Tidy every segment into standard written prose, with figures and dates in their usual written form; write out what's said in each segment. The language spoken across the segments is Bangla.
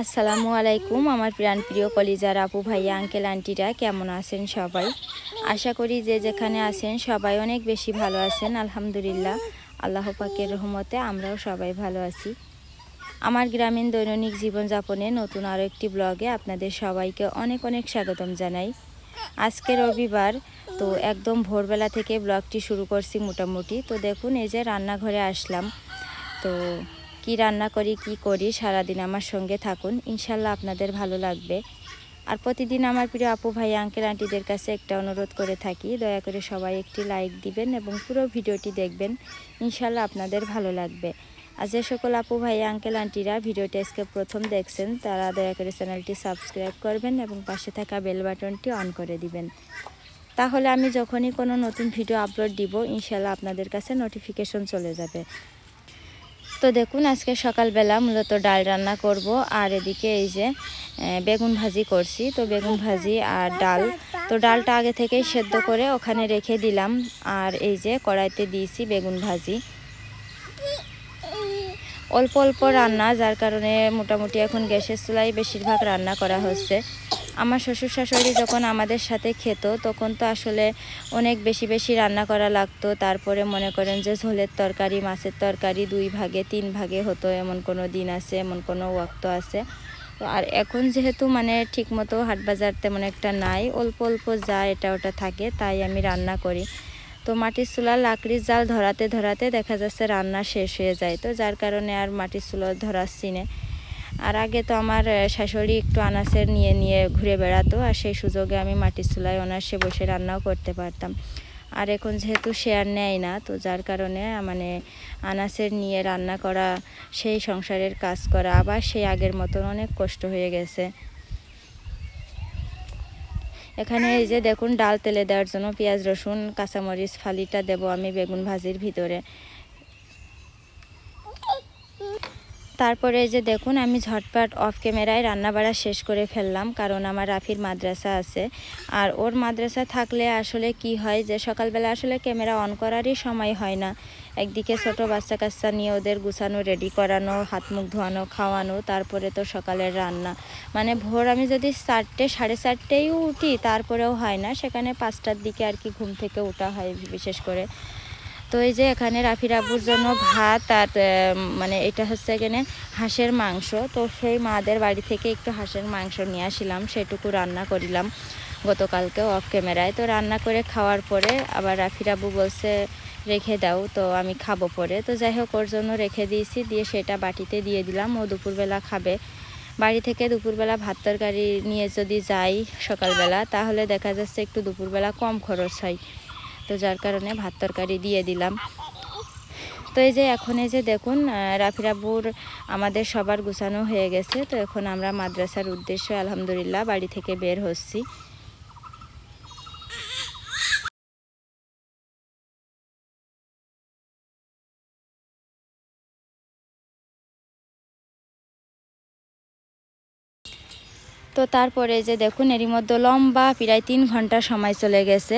আসসালামু আলাইকুম আমার প্রিয় কলিজার আপু ভাইয়া আঙ্কেল আন্টিরা কেমন আছেন সবাই। আশা করি যে যেখানে আছেন সবাই অনেক বেশি ভালো আছেন। আলহামদুলিল্লাহ, আল্লাহ পাকের রহমতে আমরাও সবাই ভালো আছি। আমার গ্রামীণ দৈনিক জীবনযাপনে নতুন আরও একটি ব্লগে আপনাদের সবাইকে অনেক অনেক স্বাগতম জানাই। আজকে রবিবার, তো একদম ভোরবেলা থেকে ব্লগটি শুরু করছি মোটামুটি। তো দেখুন, এই যে রান্নাঘরে আসলাম। তো কি রান্না করি কি করি সারাদিন আমার সঙ্গে থাকুন, ইনশাল্লাহ আপনাদের ভালো লাগবে। আর প্রতিদিন আমার প্রিয় আপু ভাই আঙ্কেল আন্টিদের কাছে একটা অনুরোধ করে থাকি, দয়া করে সবাই একটি লাইক দিবেন এবং পুরো ভিডিওটি দেখবেন, ইনশাল্লাহ আপনাদের ভালো লাগবে। আর যে সকল আপু ভাই আঙ্কেল আন্টিরা ভিডিওটি আজকে প্রথম দেখছেন, তারা দয়া করে চ্যানেলটি সাবস্ক্রাইব করবেন এবং পাশে থাকা বেল বাটনটি অন করে দিবেন। তাহলে আমি যখনই কোনো নতুন ভিডিও আপলোড দিব, ইনশাল্লাহ আপনাদের কাছে নোটিফিকেশন চলে যাবে। তো দেখুন, আজকে সকালবেলা মূলত ডাল রান্না করব, আর এদিকে এই যে বেগুন ভাজি করছি। তো বেগুন ভাজি আর ডাল, তো ডালটা আগে থেকেই সেদ্ধ করে ওখানে রেখে দিলাম, আর এই যে কড়াইতে দিয়েছি বেগুন ভাজি। অল্প অল্প রান্না, যার কারণে মোটামুটি এখন গ্যাসের চুলায় বেশিরভাগ রান্না করা হচ্ছে। আমার শ্বশুর শাশুড়ি যখন আমাদের সাথে খেত, তখন তো আসলে অনেক বেশি বেশি রান্না করা লাগতো। তারপরে মনে করেন যে ঝোলের তরকারি, মাছের তরকারি 2 ভাগে 3 ভাগে হতো, এমন কোনো দিন আছে, এমন কোনো ওয়াক্ত আছে। তো আর এখন যেহেতু মানে ঠিকমতো হাট বাজার তেমন একটা নাই, অল্প অল্প যা এটা ওটা থাকে তাই আমি রান্না করি। তো মাটির চুলার লাকড়ির জাল ধরাতে ধরাতে দেখা যাচ্ছে রান্না শেষ হয়ে যায়, তো যার কারণে আর মাটির চুলা ধরাচ্ছি না। আর আগে তো আমার শাশুড়ি একটু আনাসের নিয়ে নিয়ে ঘুরে বেড়াতো, আর সেই সুযোগে আমি মাটির চুলায় অনায়াসে বসে রান্নাও করতে পারতাম। আর এখন যেহেতু শেয়ার নেয় না, তো যার কারণে মানে আনাসের নিয়ে রান্না করা, সেই সংসারের কাজ করা আবার সেই আগের মতন অনেক কষ্ট হয়ে গেছে। এখানে এই যে দেখুন, ডাল তেলে দেওয়ার জন্য পেঁয়াজ রসুন কাঁচামরিচ ফালিটা দেব আমি বেগুন ভাজির ভিতরে। তারপরে এই যে দেখুন, আমি ঝটপট অফ ক্যামেরায় রান্নাবাড়া শেষ করে ফেললাম, কারণ আমার রাফির মাদ্রাসা আছে। আর ওর মাদ্রাসা থাকলে আসলে কি হয় যে সকালবেলা আসলে ক্যামেরা অন করারই সময় হয় না। একদিকে ছোট বাচ্চা কাচ্চা নিয়ে ওদের গুছানো, রেডি করানো, হাত মুখ ধোয়ানো, খাওয়ানো, তারপরে তো সকালের রান্না। মানে ভোর আমি যদি 4টে 4:30 উঠি, তারপরেও হয় না, সেখানে 5টার দিকে আর কি ঘুম থেকে ওঠা হয় বিশেষ করে। তো এই যে এখানে রাফির আব্বুর জন্য ভাত, আর মানে এটা হচ্ছে এখানে হাঁসের মাংস। তো সেই মাদের বাড়ি থেকে একটু হাঁসের মাংস নিয়ে আসলাম, সেটুকু রান্না করিলাম গতকালকে অফ ক্যামেরায়। তো রান্না করে খাওয়ার পরে আবার রাফির আব্বু বলছে রেখে দাও, তো আমি খাবো পরে। তো যাই হোক, ওর জন্য রেখে দিয়েছি, দিয়ে সেটা বাটিতে দিয়ে দিলাম। ও দুপুরবেলা খাবে। বাড়ি থেকে দুপুরবেলা ভাত তরকারি নিয়ে যদি যাই সকালবেলা, তাহলে দেখা যাচ্ছে একটু দুপুরবেলা কম খরচ হয়, তো যার কারণে ভাত তরকারি দিয়ে দিলাম। তো এই যে এখন এই যে দেখুন, রাফির আব্বুর আমাদের সবার গুছানো হয়ে গেছে। তো এখন আমরা মাদ্রাসার উদ্দেশ্যে আলহামদুলিল্লাহ বাড়ি থেকে বের হচ্ছি। তো তারপরে যে দেখুন, এরই মধ্যে লম্বা প্রায় 3 ঘন্টা সময় চলে গেছে।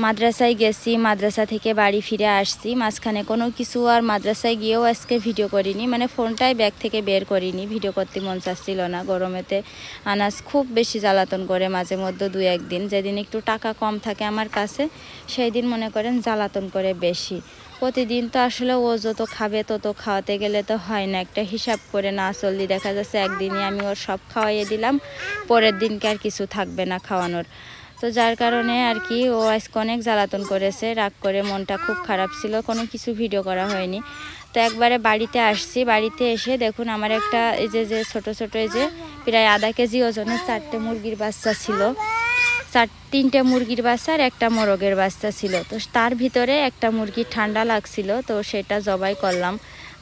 মাদ্রাসায় গেছি, মাদ্রাসা থেকে বাড়ি ফিরে আসছি। মাঝখানে কোনো কিছু আর মাদ্রাসায় গিয়েও আজকে ভিডিও করিনি, মানে ফোনটাই ব্যাগ থেকে বের করিনি, ভিডিও করতে মন চাচ্ছিল না। গরমেতে আনাস খুব বেশি জ্বালাতন করে, মাঝে মধ্যে 2-1 দিন, যেদিন একটু টাকা কম থাকে আমার কাছে, সেই দিন মনে করেন জ্বালাতন করে বেশি। প্রতিদিন তো আসলে ও যত খাবে তত খাওয়াতে গেলে তো হয় না, একটা হিসাব করে না চললে দেখা যাচ্ছে একদিনই আমি ওর সব খাওয়াইয়ে দিলাম, পরের দিনকে আর কিছু থাকবে না খাওয়ানোর। তো যার কারণে আর কি ও আজকে অনেক জ্বালাতন করেছে, রাগ করে, মনটা খুব খারাপ ছিল, কোনো কিছু ভিডিও করা হয়নি। তো একবারে বাড়িতে আসছি, বাড়িতে এসে দেখুন আমার একটা এই যে ছোট ছোট এই যে প্রায় আধা কেজি ওজনের 4টে মুরগির বাচ্চা ছিল, 3টে মুরগির বাচ্চা আর একটা মোরগের বাচ্চা ছিল। তো তার ভিতরে একটা মুরগি ঠান্ডা লাগছিল, তো সেটা জবাই করলাম।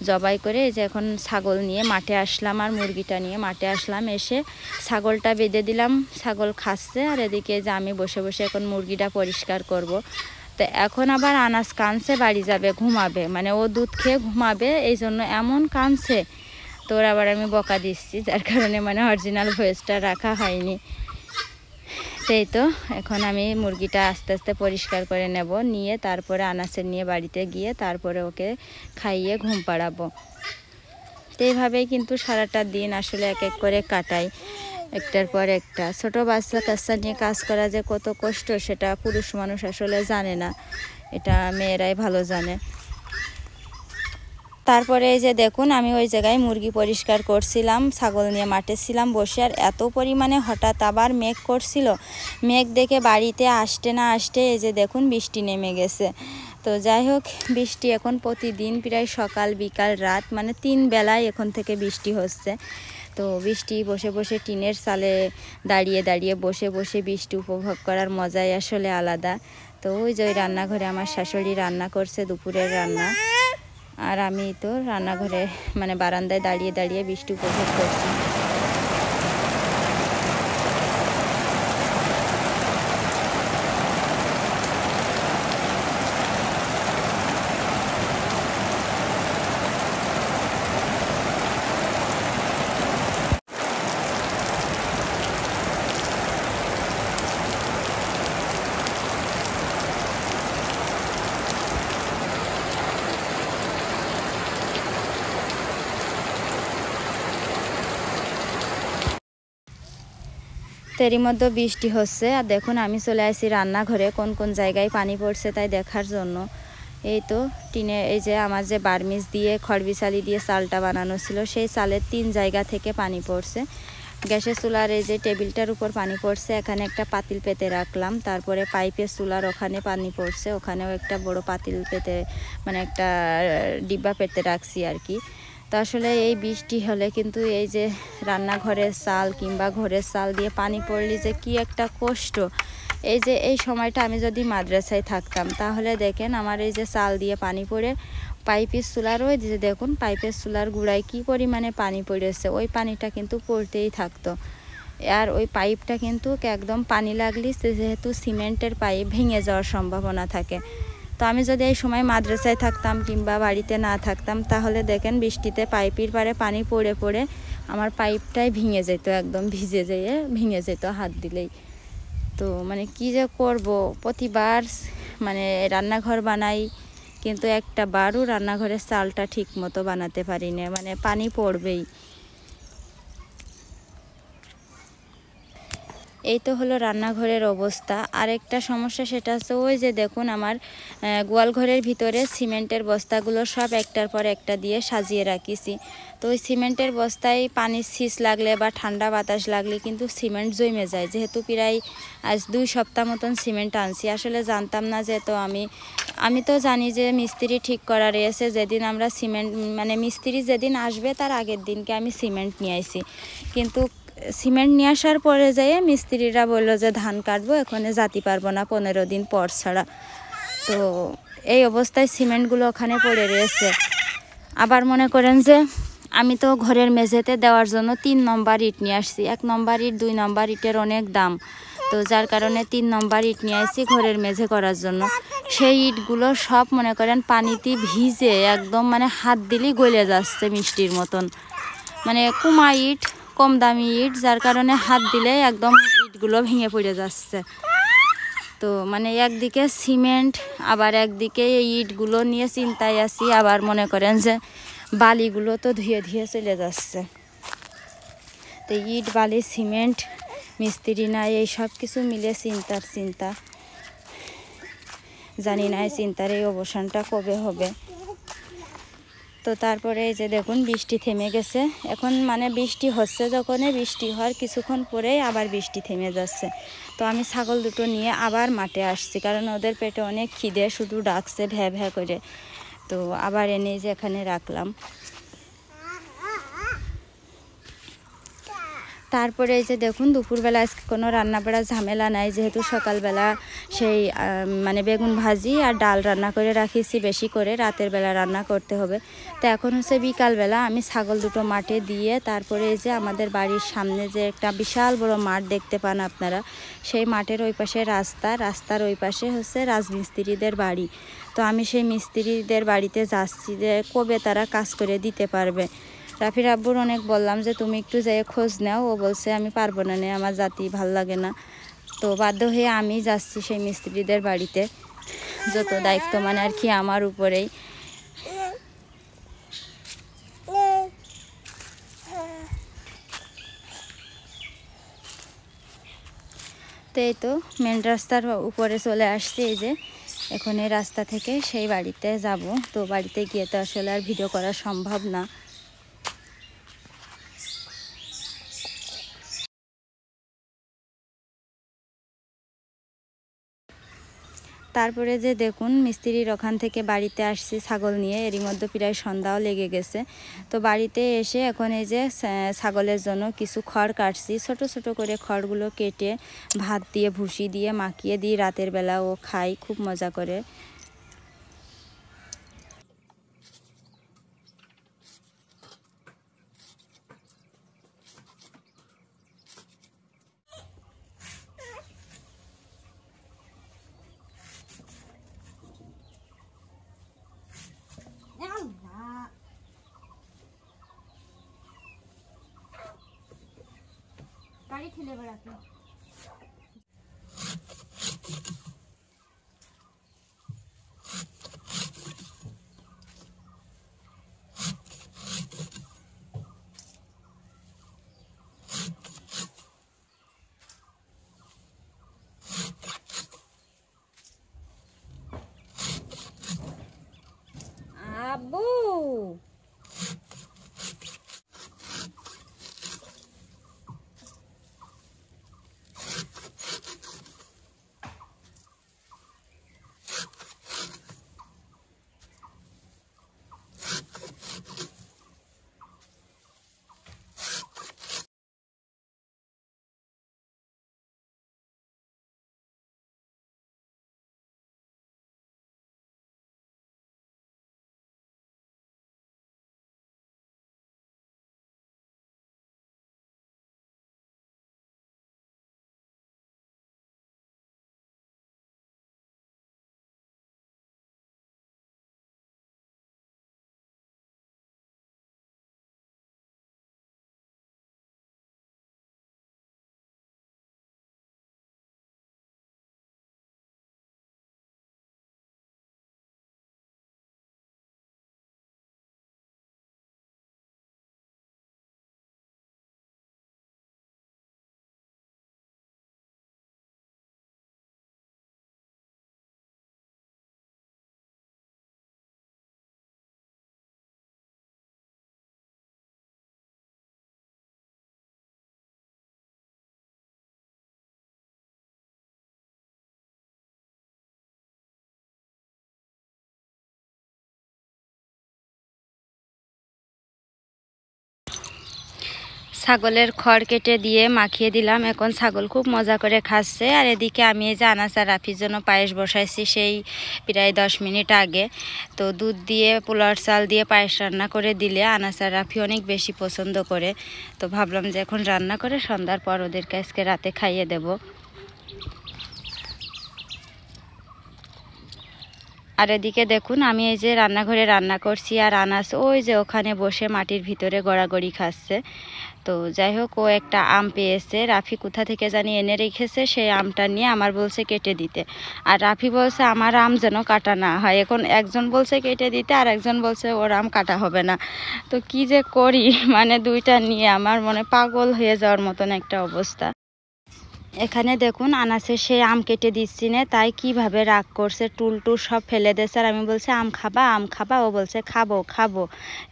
জবাই করে এই যে এখন ছাগল নিয়ে মাঠে আসলাম, আর মুরগিটা নিয়ে মাঠে আসলাম। এসে ছাগলটা বেঁধে দিলাম, ছাগল খাচ্ছে, আর এদিকে যে আমি বসে বসে এখন মুরগিটা পরিষ্কার করব। তো এখন আবার আনাস কানছে, বাড়ি যাবে, ঘুমাবে, মানে ও দুধ খেয়ে ঘুমাবে, এই জন্য এমন কানছে। তোর আবার আমি বকা দিচ্ছি, যার কারণে মানে অরিজিনাল ভয়েসটা রাখা হয়নি। সেই তো এখন আমি মুরগিটা আস্তে আস্তে পরিষ্কার করে নেব, নিয়ে তারপরে আনাসের নিয়ে বাড়িতে গিয়ে তারপরে ওকে খাইয়ে ঘুম পাড়াবো। তো এইভাবেই কিন্তু সারাটা দিন আসলে এক এক করে কাটাই, একটার পর একটা। ছোট বাচ্চা কাচ্চা নিয়ে কাজ করা যে কত কষ্ট সেটা পুরুষ মানুষ আসলে জানে না, এটা মেয়েরাই ভালো জানে। তারপরে এই যে দেখুন আমি ওই জায়গায় মুরগি পরিষ্কার করছিলাম, ছাগল নিয়ে মাঠে ছিলাম বসে, আর এত পরিমাণে হঠাৎ আবার মেঘ করছিল। মেঘ দেখে বাড়িতে আসতে না আসতে এই যে দেখুন বৃষ্টি নেমে গেছে। তো যাই হোক, বৃষ্টি এখন প্রতিদিন প্রায় সকাল বিকাল রাত মানে 3 বেলায় এখন থেকে বৃষ্টি হচ্ছে। তো বৃষ্টি বসে বসে টিনের চালে দাঁড়িয়ে দাঁড়িয়ে বসে বসে বৃষ্টি উপভোগ করার মজাই আসলে আলাদা। তো ওই যে ওই রান্নাঘরে আমার শাশুড়ি রান্না করছে দুপুরের রান্না, আর আমি তো রান্নাঘরে মানে বারান্দায় দাঁড়িয়ে দাঁড়িয়ে বৃষ্টি উপভোগ করছি। এরই মধ্যে বৃষ্টি হচ্ছে, আর দেখুন আমি চলে আসি রান্নাঘরে কোন কোন জায়গায় পানি পড়ছে তাই দেখার জন্য। এই তো টিনে এই যে আমার যে বার্মিজ দিয়ে খড়বিচালি দিয়ে চালটা বানানো ছিল সেই চালের 3 জায়গা থেকে পানি পড়ছে। গ্যাসের চুলার এই যে টেবিলটার উপর পানি পড়ছে, এখানে একটা পাতিল পেতে রাখলাম। তারপরে পাইপের চুলার ওখানে পানি পড়ছে, ওখানেও একটা বড় পাতিল পেতে মানে একটা ডিব্বা পেতে রাখছি আর কি। তো আসলে এই বৃষ্টি হলে কিন্তু এই যে রান্নাঘরের চাল কিংবা ঘরের চাল দিয়ে পানি পড়লে যে কি একটা কষ্ট। এই যে এই সময়টা আমি যদি মাদ্রাসায় থাকতাম তাহলে দেখেন আমার এই যে চাল দিয়ে পানি পড়ে পাইপের চুলার ওই যে দেখুন পাইপের চুলার গুড়ায় কি পরিমাণে পানি পড়েছে, ওই পানিটা কিন্তু পড়তেই থাকতো। আর ওই পাইপটা কিন্তু একদম পানি লাগলে যেহেতু সিমেন্টের পাইপ ভেঙে যাওয়ার সম্ভাবনা থাকে। তো আমি যদি এই সময় মাদ্রাসায় থাকতাম কিংবা বাড়িতে না থাকতাম তাহলে দেখেন বৃষ্টিতে পাইপের পারে পানি পড়ে পড়ে আমার পাইপটাই ভেঙে যেত, একদম ভিজে যেয়ে ভেঙে যেত হাত দিলেই। তো মানে কি যে করব, প্রতিবার মানে রান্নাঘর বানাই কিন্তু একটা বারও রান্নাঘরের চালটা ঠিক মতো বানাতে পারি না, মানে পানি পড়বেই। এই তো হলো রান্নাঘরের অবস্থা। আরেকটা সমস্যা সেটা হচ্ছে ওই যে দেখুন আমার গোয়ালঘরের ভিতরে সিমেন্টের বস্তাগুলো সব একটার পর একটা দিয়ে সাজিয়ে রাখিছি। তো ওই সিমেন্টের বস্তায় পানির ছিস লাগলে বা ঠান্ডা বাতাস লাগলে কিন্তু সিমেন্ট জমে যায়। যেহেতু প্রায় আজ 2 সপ্তাহ মতন সিমেন্ট আনছি, আসলে জানতাম না যে, তো আমি তো জানি যে মিস্ত্রি ঠিক করা রয়েছে, যেদিন আমরা সিমেন্ট মানে মিস্ত্রি যেদিন আসবে তার আগের দিনকে আমি সিমেন্ট নিয়ে আসি। কিন্তু সিমেন্ট নিয়ে আসার পরে যেয়ে মিস্ত্রিরা বললো যে ধান কাটবো এখানে যাতে পারবো না 15 দিন পর ছাড়া। তো এই অবস্থায় সিমেন্টগুলো ওখানে পড়ে রয়েছে। আবার মনে করেন যে আমি তো ঘরের মেঝেতে দেওয়ার জন্য 3 নম্বর ইট নিয়ে আসছি। 1 নম্বর ইট 2 নম্বর ইটের অনেক দাম, তো যার কারণে 3 নম্বর ইট নিয়ে আসছি ঘরের মেঝে করার জন্য। সেই ইটগুলো সব মনে করেন পানিতে ভিজে একদম মানে হাত দিলেই গলে যাচ্ছে মিষ্টির মতন, মানে কুমা ইট, কম দামি ইট, যার কারণে হাত দিলে একদম ইটগুলো ভেঙে পড়ে যাচ্ছে। তো মানে একদিকে সিমেন্ট আবার একদিকে এই ইটগুলো নিয়ে চিন্তায় আছি, আবার মনে করেন যে বালিগুলো তো ধুয়ে ধুয়ে চলে যাচ্ছে। তো ইট বালি সিমেন্ট মিস্ত্রি নাই, এই সব কিছু মিলে চিন্তা। জানি না এই চিন্তার এই অবসানটা কবে হবে। তো তারপরে এই যে দেখুন বৃষ্টি থেমে গেছে। এখন মানে বৃষ্টি হচ্ছে যখনই বৃষ্টি হওয়ার কিছুক্ষণ পরেই আবার বৃষ্টি থেমে যাচ্ছে। তো আমি ছাগল দুটো নিয়ে আবার মাঠে আসছি, কারণ ওদের পেটে অনেক খিদে, শুধু ডাকছে ভ্যা ভ্যা করে। তো আবার এনে যে এখানে রাখলাম। তারপরে এই যে দেখুন দুপুরবেলা আজকে কোনো রান্না বাড়ার ঝামেলা নাই, যেহেতু সকালবেলা সেই মানে বেগুন ভাজি আর ডাল রান্না করে রাখিছি বেশি করে, রাতের বেলা রান্না করতে হবে। তো এখন হচ্ছে বিকালবেলা আমি ছাগল দুটো মাঠে দিয়ে তারপরে এই যে আমাদের বাড়ির সামনে যে একটা বিশাল বড় মাঠ দেখতে পান আপনারা, সেই মাঠের ওই পাশে রাস্তার ওই পাশে হচ্ছে রাজমিস্ত্রিদের বাড়ি। তো আমি সেই মিস্ত্রিদের বাড়িতে যাচ্ছি যে কবে তারা কাজ করে দিতে পারবে। রাফির আব্বুর অনেক বললাম যে তুমি একটু যাই খোঁজ নাও, ও বলছে আমি পারবো না, আমার জাতি ভাল লাগে না। তো বাধ্য হয়ে আমি যাচ্ছি সেই মিস্ত্রিদের বাড়িতে, যত দায়িত্ব মানে আর কি আমার উপরেই। তো এই তো মেন রাস্তার উপরে চলে আসছি, এই যে এখন এই রাস্তা থেকে সেই বাড়িতে যাব। তো বাড়িতে গিয়ে তো আসলে আর ভিডিও করা সম্ভব না। তারপরে যে দেখুন মিস্ত্রির ওখান থেকে বাড়িতে আসছি ছাগল নিয়ে, এরই মধ্যে প্রায় সন্ধ্যাও লেগে গেছে। তো বাড়িতে এসে এখন এই যে ছাগলের জন্য কিছু খড় কাটছি, ছোট ছোট করে খড়গুলো কেটে ভাত দিয়ে ভুসি দিয়ে মাখিয়ে দিই, রাতের বেলা ও খাই খুব মজা করে। গাড়ি ঠেলে বেড়াতে আব্বু। ছাগলের খড় কেটে দিয়ে মাখিয়ে দিলাম, এখন ছাগল খুব মজা করে খাচ্ছে। আর এদিকে আমি এই যে আনাস আর রাফির জন্য পায়েস বসাইছি সেই প্রায় 10 মিনিট আগে। তো দুধ দিয়ে পোলার চাল দিয়ে পায়েস রান্না করে দিলে আনাস আর রাফি অনেক বেশি পছন্দ করে। তো ভাবলাম যে এখন রান্না করে সন্ধ্যার পর ওদেরকে আজকে রাতে খাইয়ে দেব। আর এদিকে দেখুন আমি এই যে রান্নাঘরে রান্না করছি, আর আনাস ওই যে ওখানে বসে মাটির ভিতরে গড়াগড়ি খাচ্ছে। তো যাই হোক, ও একটা আম পেয়েছে, রাফি কোথা থেকে জানি এনে রেখেছে, সেই আমটা নিয়ে আমার বলছে কেটে দিতে। আর রাফি বলছে আমার আম যেন কাটা না হয়। এখন একজন বলছে কেটে দিতে আর একজন বলছে ওর আম কাটা হবে না। তো কি যে করি, মানে দুইটা নিয়ে আমার মনে পাগল হয়ে যাওয়ার মতন একটা অবস্থা। এখানে দেখুন আনাসের সেই আম কেটে দিচ্ছি না, তাই কিভাবে রাগ করছে, টুল টুল সব ফেলে দিয়েছে। আর আমি বলছি আম খাবা আম খাবা, ও বলছে খাবো খাবো,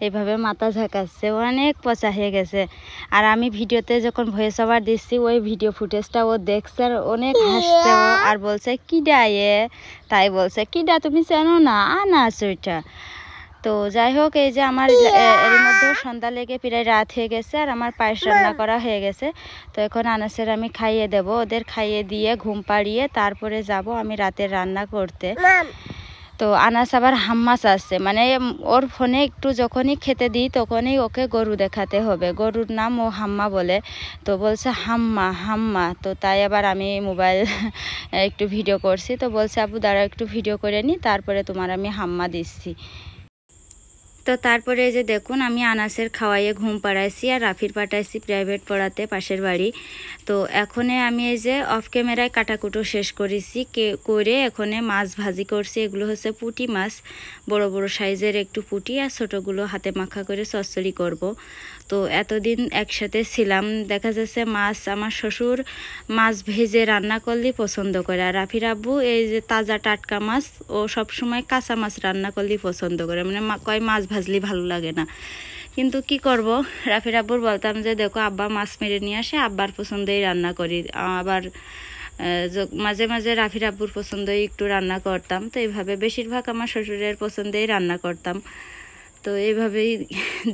এইভাবে মাথা ঝাঁকাচ্ছে, অনেক পচা হয়ে গেছে। আর আমি ভিডিওতে যখন ভয়েস ওভার দিচ্ছি ওই ভিডিও ফুটেজটা ও দেখছে আর অনেক হাসছে ও, আর বলছে কিডা এ, তাই বলছে কিডা তুমি চেনো না, আনাস ওইটা। তো যাই হোক, এই যে আমার এর মধ্যে সন্ধ্যা লেগে প্রায় রাত হয়ে গেছে আর আমার পায়েস রান্না করা হয়ে গেছে। তো এখন আনাসের আমি খাইয়ে দেব, ওদের খাইয়ে দিয়ে ঘুম পাড়িয়ে তারপরে যাব আমি রাতের রান্না করতে। তো আনাস আবার হাম্মা চাচ্ছে, মানে ওর ফোনে একটু যখনই খেতে দিই তখনই ওকে গরু দেখাতে হবে, গরুর নাম ও হাম্মা বলে। তো বলছে হাম্মা হাম্মা, তো তাই আবার আমি মোবাইল একটু ভিডিও করছি। তো বলছে আবু দাঁড়া একটু ভিডিও করে নি, তারপরে তোমার আমি হাম্মা দিচ্ছি। তো তারপরে এই যে দেখুন আমি আনাসের খাওয়াইয়ে ঘুম পাড়াইছি আর রাফির পাঠাইছি প্রাইভেট পড়াতে পাশের বাড়ি। তো এখনে আমি এই যে অফ ক্যামেরায় কাটাকুটো শেষ করেছি করে এখনে মাছ ভাজি করছি। এগুলো হচ্ছে পুঁটি মাছ, বড় বড় সাইজের একটু পুঁটি, আর ছোটোগুলো হাতে মাখা করে চচ্চড়ি করব। তো এতদিন একসাথে ছিলাম, দেখা যাচ্ছে মাছ আমার শ্বশুর মাছ ভেজে রান্না করলে পছন্দ করে, আর রাফির আব্বু এই যে তাজা টাটকা মাছ ও সবসময় কাঁচা মাছ রান্না করলেই পছন্দ করে, মানে কয় মাছ ভাজলি ভালো লাগে না। কিন্তু কি করব, রাফির আব্বুর বলতাম যে দেখো আব্বা মাছ মেরে নিয়ে আসে, আব্বার পছন্দেই রান্না করি। আবার মাঝে মাঝে রাফির আব্বুর পছন্দই একটু রান্না করতাম। তো এইভাবে বেশিরভাগ আমার শ্বশুরের পছন্দেই রান্না করতাম। তো এইভাবেই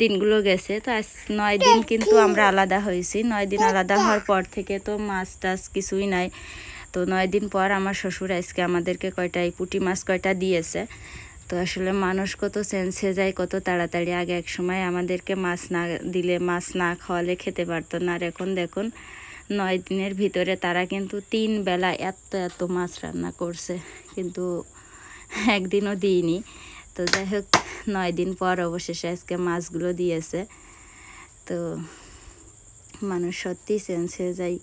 দিনগুলো গেছে। তো আজ 9 দিন কিন্তু আমরা আলাদা হয়েছি। 9 দিন আলাদা হওয়ার পর থেকে তো মাছ টাছ কিছুই নাই। তো 9 দিন পর আমার শ্বশুর আজকে আমাদেরকে কয়টাই পুঁটি মাছ কয়টা দিয়েছে। তো আসলে মানুষ কত চেঞ্জ হয়ে যায় কত তাড়াতাড়ি। আগে এক সময় আমাদেরকে মাছ না দিলে, মাছ না খাওয়ালে খেতে পারতো না, আর এখন দেখুন 9 দিনের ভিতরে তারা কিন্তু 3 বেলা এত এত মাছ রান্না করছে, কিন্তু একদিনও দিইনি। তো যাই হোক 9 দিন পর অবশেষে আজকে মাছগুলো দিয়েছে। তো মানুষ সত্যি চেঞ্জ হয়ে যায়।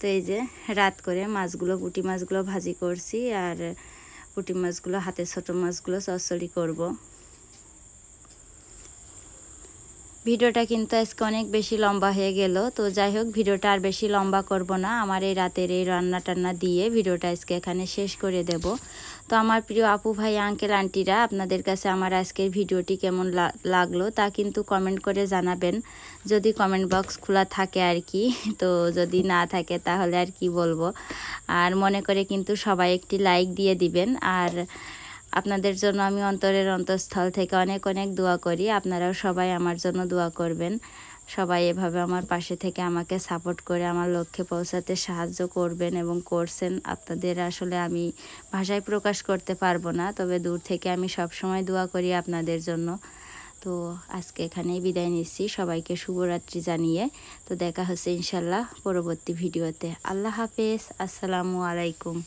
তো এই যে রাত করে মাছগুলো, পুঁটি মাছগুলো ভাজি করছি, আর পুঁটি মাছগুলো হাতে ছোটো মাছগুলো চচ্চড়ি করব। ভিডিওটা কিন্তু আজকে অনেক বেশি লম্বা হয়ে গেল। তো যাই হোক ভিডিওটা আর বেশি লম্বা করব না। আমার এই রাতের এই রান্না টান্না দিয়ে ভিডিওটা আজকে এখানে শেষ করে দেব। তো আমার প্রিয় আপু ভাই আঙ্কেল আন্টিরা, আপনাদের কাছে আমার আজকের ভিডিওটি কেমন লাগলো তা কিন্তু কমেন্ট করে জানাবেন, যদি কমেন্ট বক্স খোলা থাকে আর কি। তো যদি না থাকে তাহলে আর কি বলবো। আর মনে করে কিন্তু সবাই একটি লাইক দিয়ে দিবেন। আর আপনাদের জন্য আমি অন্তরের অন্তঃস্থল থেকে অনেক অনেক দোয়া করি। আপনারাও সবাই আমার জন্য দোয়া করবেন। সবাই এভাবে আমার পাশে থেকে আমাকে সাপোর্ট করে আমার লক্ষ্যে পৌঁছাতে সাহায্য করবেন এবং করছেন। আপনাদের আসলে আমি ভাষায় প্রকাশ করতে পারবো না, তবে দূর থেকে আমি সব সময় দোয়া করি আপনাদের জন্য। তো আজকে এখানেই বিদায় নিচ্ছি, সবাইকে শুভরাত্রি জানিয়ে। তো দেখা হচ্ছে ইনশাল্লাহ পরবর্তী ভিডিওতে। আল্লাহ হাফেজ, আসসালামু আলাইকুম।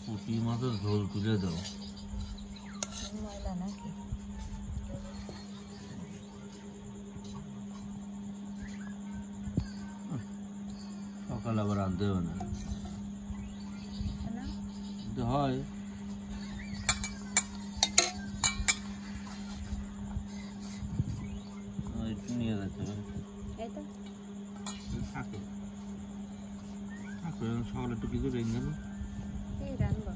পুঁটি মাছের ঝোল তুলে দাও। ময়লা নাকি? সকালে আবার আনতে হবে না, হয় একটু নিয়ে যেতে হবে। থাকে সকালে একটু কিছু রেঞ্জ রান্না